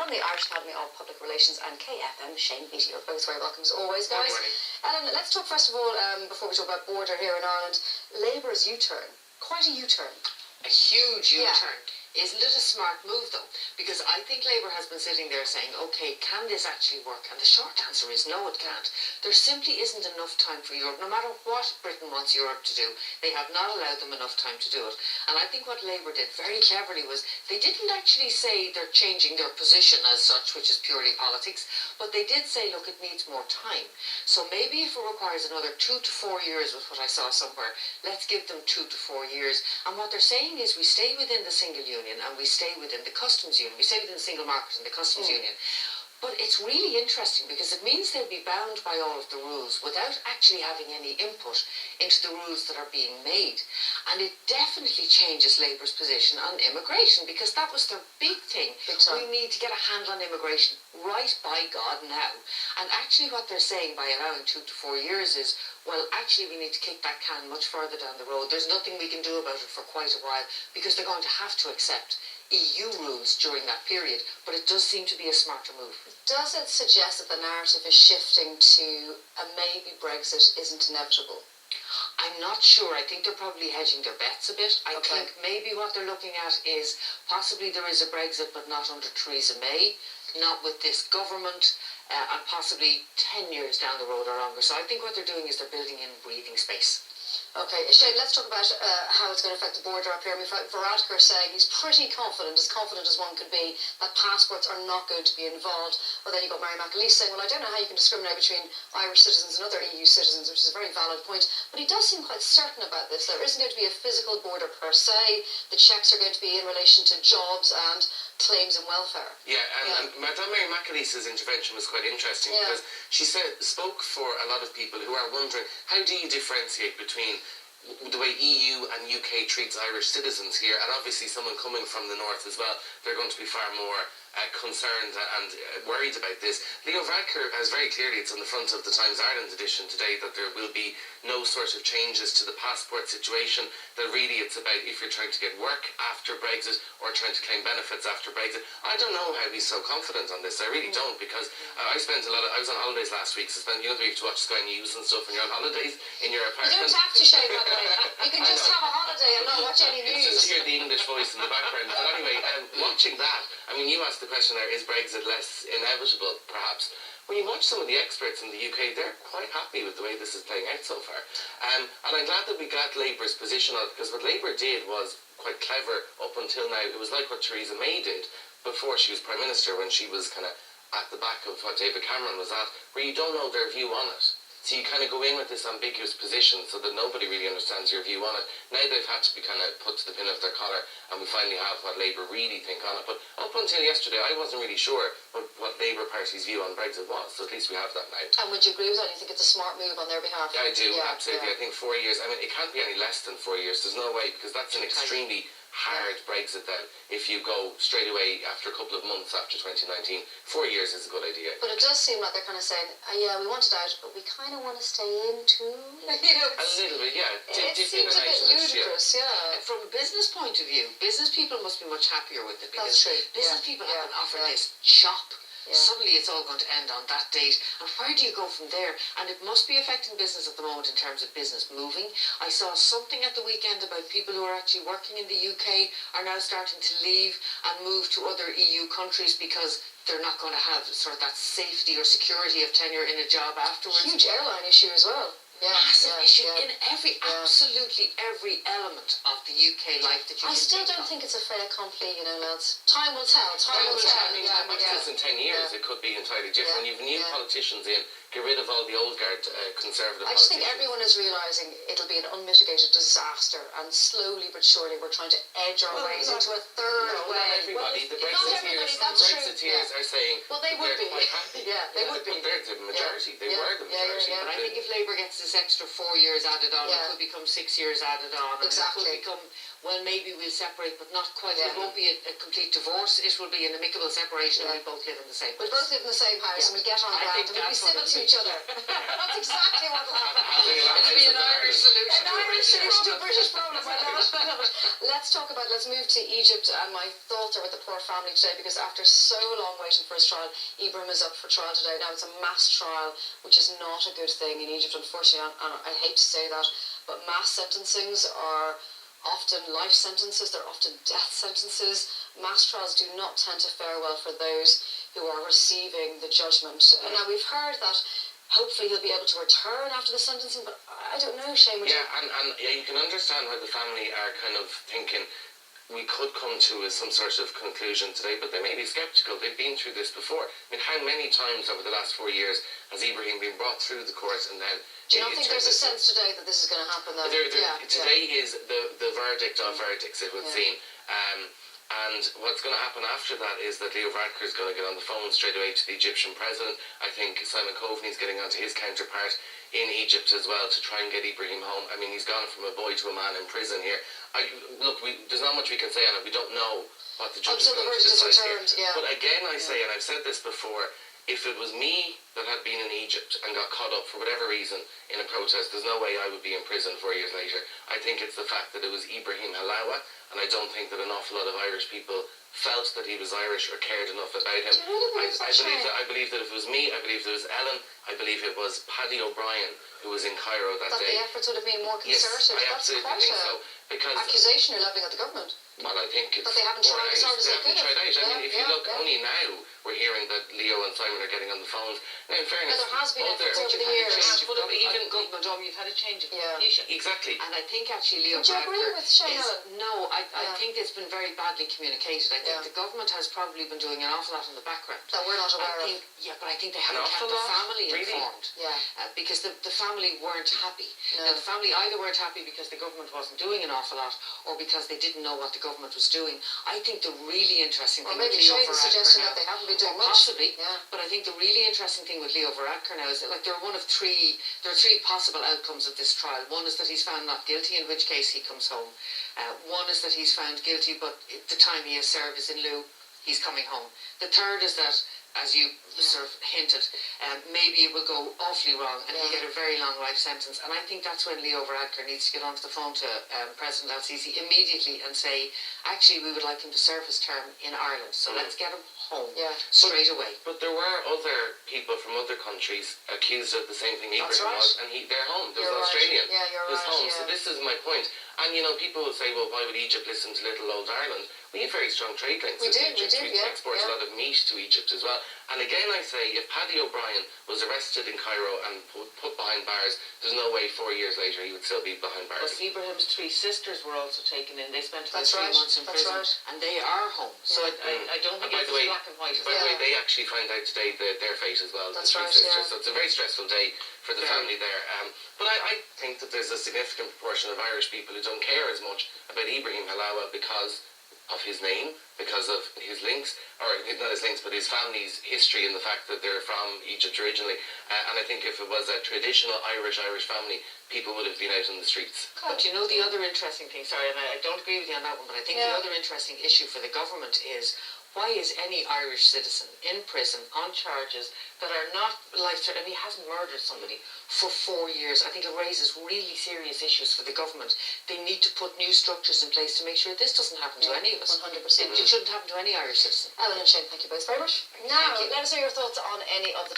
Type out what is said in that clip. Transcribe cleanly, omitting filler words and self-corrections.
from the Irish Academy of Public Relations and KFM, Shane Beatty. You're both very welcome as always, guys. Ellen, let's talk first of all, before we talk about border here in Ireland, Labour's U-turn. Quite a U-turn. A huge U-turn. Isn't it a smart move, though? Because I think Labour has been sitting there saying, OK, can this actually work? And the short answer is no, it can't. There simply isn't enough time for Europe. No matter what Britain wants Europe to do, they have not allowed them enough time to do it. And I think what Labour did very cleverly was they didn't actually say they're changing their position as such, which is purely politics, but they did say, look, it needs more time. So maybe if it requires another 2 to 4 years, was what I saw somewhere, let's give them 2 to 4 years. And what they're saying is we stay within the single union, and we stay within the customs union. We stay within the single market and the customs union. But it's really interesting because it means they'll be bound by all of the rules without actually having any input into the rules that are being made. And it definitely changes Labour's position on immigration, because that was their big thing. We need to get a handle on immigration right by God now. And actually what they're saying by allowing 2 to 4 years is, well, actually we need to kick that can much further down the road. There's nothing we can do about it for quite a while, because they're going to have to accept EU rules during that period. But it does seem to be a smarter move. Does it suggest that the narrative is shifting to a maybe Brexit isn't inevitable? I'm not sure. I think they're probably hedging their bets a bit. I think maybe what they're looking at is possibly there is a Brexit, but not under Theresa May, not with this government, and possibly 10 years down the road or longer. So I think what they're doing is they're building in breathing space. Okay, Shane, let's talk about how it's going to affect the border up here. I mean, Varadkar saying he's pretty confident as one could be, that passports are not going to be involved. Well, then you've got Mary McAleese saying, well, I don't know how you can discriminate between Irish citizens and other EU citizens, which is a very valid point. But he does seem quite certain about this. There isn't going to be a physical border per se. The checks are going to be in relation to jobs and claims and welfare. Yeah, and Madame Mary McAleese's intervention was quite interesting because she spoke for a lot of people who are wondering, how do you differentiate between the way EU and UK treats Irish citizens here, and obviously someone coming from the north as well, they're going to be far more concerned and worried about this. Leo Varadkar has very clearly, it's on the front of the Times Ireland edition today, that there will be no sort of changes to the passport situation, that really it's about if you're trying to get work after Brexit or trying to claim benefits after Brexit. I don't know how he's so confident on this. I really don't, because I was on holidays last week, so you know, you have to watch Sky News and stuff when you're on holidays in your apartment. You don't have to, Shane, by the way. You can just have a holiday and not watch any news. It's just hear the English voice in the background. But anyway, watching that, I mean, you asked the question there, is Brexit less inevitable, perhaps? When you watch some of the experts in the UK, they're quite happy with the way this is playing out so far. And I'm glad that we got Labour's position on it, because what Labour did was quite clever up until now. It was like what Theresa May did before she was Prime Minister, when she was kind of at the back of what David Cameron was at, where you don't know their view on it. So you kind of go in with this ambiguous position so that nobody really understands your view on it. Now they've had to be kind of put to the pin of their collar, and we finally have what Labour really think on it. But up until yesterday, I wasn't really sure what Labour Party's view on Brexit was, so at least we have that now. And would you agree with that? You think it's a smart move on their behalf? Yeah, I do, absolutely. I think 4 years, I mean, it can't be any less than 4 years. There's no way, because that's an extremely hard Brexit then. If you go straight away after a couple of months after 2019, 4 years is a good idea. But it does seem like they're kind of saying, yeah, we want it out, but we kind of want to stay in too. You know, a little bit, yeah. It seems a bit ludicrous, From a business point of view, business people must be much happier with it, because business people have been offered this chop. Suddenly it's all going to end on that date, and where do you go from there? And it must be affecting business at the moment in terms of business moving. I saw something at the weekend about people who are actually working in the UK are now starting to leave and move to other EU countries because they're not going to have sort of that safety or security of tenure in a job afterwards. Huge airline issue as well. Massive issue in absolutely every element of the UK life that you I still don't think it's a fait accompli, you know, lads. Time will tell. Time will tell. I mean, how much this in 10 years? It could be entirely different. When you've new politicians in, get rid of all the old guard conservative I just think everyone is realising it'll be an unmitigated disaster, and slowly but surely we're trying to edge our ways into a third way. Not everybody. The Brexiteers are saying they would be. Quite happy. They would be. They're the majority. They were the majority. But I think if Labour gets this extra 4 years added on, it could become 6 years added on. Exactly. And it could become well, maybe we'll separate, but not quite. Yeah. It won't be a complete divorce. It will be an amicable separation, and we both live in the same house. We'll both live in the same house, and we'll get on I grand, think and we'll be that's what civil it'll to be. each other. That's exactly what will happen. It'll be an Irish solution. An Irish solution to a British problem. I love it. Let's move to Egypt, and my thoughts are with the poor family today, because after so long waiting for his trial, Ibrahim is up for trial today. Now, it's a mass trial, which is not a good thing in Egypt, unfortunately, and I hate to say that, but mass sentencings are often life sentences, they're often death sentences. Mass trials do not tend to fare well for those who are receiving the judgment. And now, we've heard that hopefully he'll be able to return after the sentencing, but I don't know, Shane. And you can understand why the family are kind of thinking we could come to some sort of conclusion today, but they may be sceptical. They've been through this before. I mean, how many times over the last 4 years has Ibrahim been brought through the court and then... Do you not think there's a sense today that this is going to happen, though? Today is the verdict of verdicts, it would seem. And what's going to happen after that is that Leo Varadkar is going to get on the phone straight away to the Egyptian president. I think Simon Coveney's getting onto his counterpart in Egypt as well to try and get Ibrahim home. I mean, he's gone from a boy to a man in prison here. There's not much we can say on it. We don't know what the judge is going to decide here. But again, I say, and I've said this before, if it was me that had been in Egypt and got caught up for whatever reason in a protest, there's no way I would be in prison 4 years later. I think it's the fact that it was Ibrahim Halawa, and I don't think that an awful lot of Irish people felt that he was Irish or cared enough about him. I believe that if it was me, I believe that it was Ellen, I believe it was Paddy O'Brien who was in Cairo that day. The efforts would have been more concerted. Yes, I absolutely think so. Because accusation you're levying at the government. Well, I think it's... But they haven't tried as hard as they could have. I mean, if you look, only now we're hearing that Leo and Simon are getting on the phones. Now, in fairness... There has been efforts over the years. But even government, you've had a change of leadership. Exactly. And I think actually Leo Would you agree with Shane Ellen? No, I think it's been very badly communicated. I think the government has probably been doing an awful lot in the background. That we're not aware of. Yeah, but I think they haven't kept the family informed. Yeah. Because the family weren't happy. Now, the family either weren't happy because the government wasn't doing an awful lot, or because they didn't know what the government was doing. I think the really interesting thing with Leo Varadkar suggesting that they haven't been doing much. Possibly, but I think the really interesting thing with Leo Varadkar now is that there are three possible outcomes of this trial. One is that he's found not guilty, in which case he comes home. One is that he's found guilty, but the time he has served is in lieu, he's coming home. The third is that, as you sort of hinted, maybe it will go awfully wrong and he'll get a very long life sentence. And I think that's when Leo Varadkar needs to get onto the phone to President Al-Sisi immediately and say, actually, we would like him to serve his term in Ireland, so let's get him home straight away. But there were other people from other countries accused of the same thing Ibrahim was, and they're home. There was an Australian who's home. So this is my point. And, people will say, well, why would Egypt listen to little old Ireland? We have very strong trade links with Egypt. We export a lot of meat to Egypt as well. And again, I say, if Paddy O'Brien was arrested in Cairo and put behind bars, there's no way 4 years later he would still be behind bars. But Ibrahim's 3 sisters were also taken in. They spent about 3 months in prison, and they are home. So I don't think it's black and white. By the way, they actually found out today their fate as well, the 3 sisters. So it's a very stressful day for the family there. But I think that there's a significant proportion of Irish people who don't care as much about Ibrahim Halawa because of his name, because of his links, or not his links, but his family's history and the fact that they're from Egypt originally. And I think if it was a traditional Irish family, people would have been out on the streets. But the other interesting thing, sorry, and I don't agree with you on that one, but I think the other interesting issue for the government is, why is any Irish citizen in prison on charges that are not life-threatening? He hasn't murdered somebody for 4 years. I think it raises really serious issues for the government. They need to put new structures in place to make sure this doesn't happen to any of us. 100%. It shouldn't happen to any Irish citizen. Ellen and Shane, thank you both very much. Now, let us know your thoughts on any of the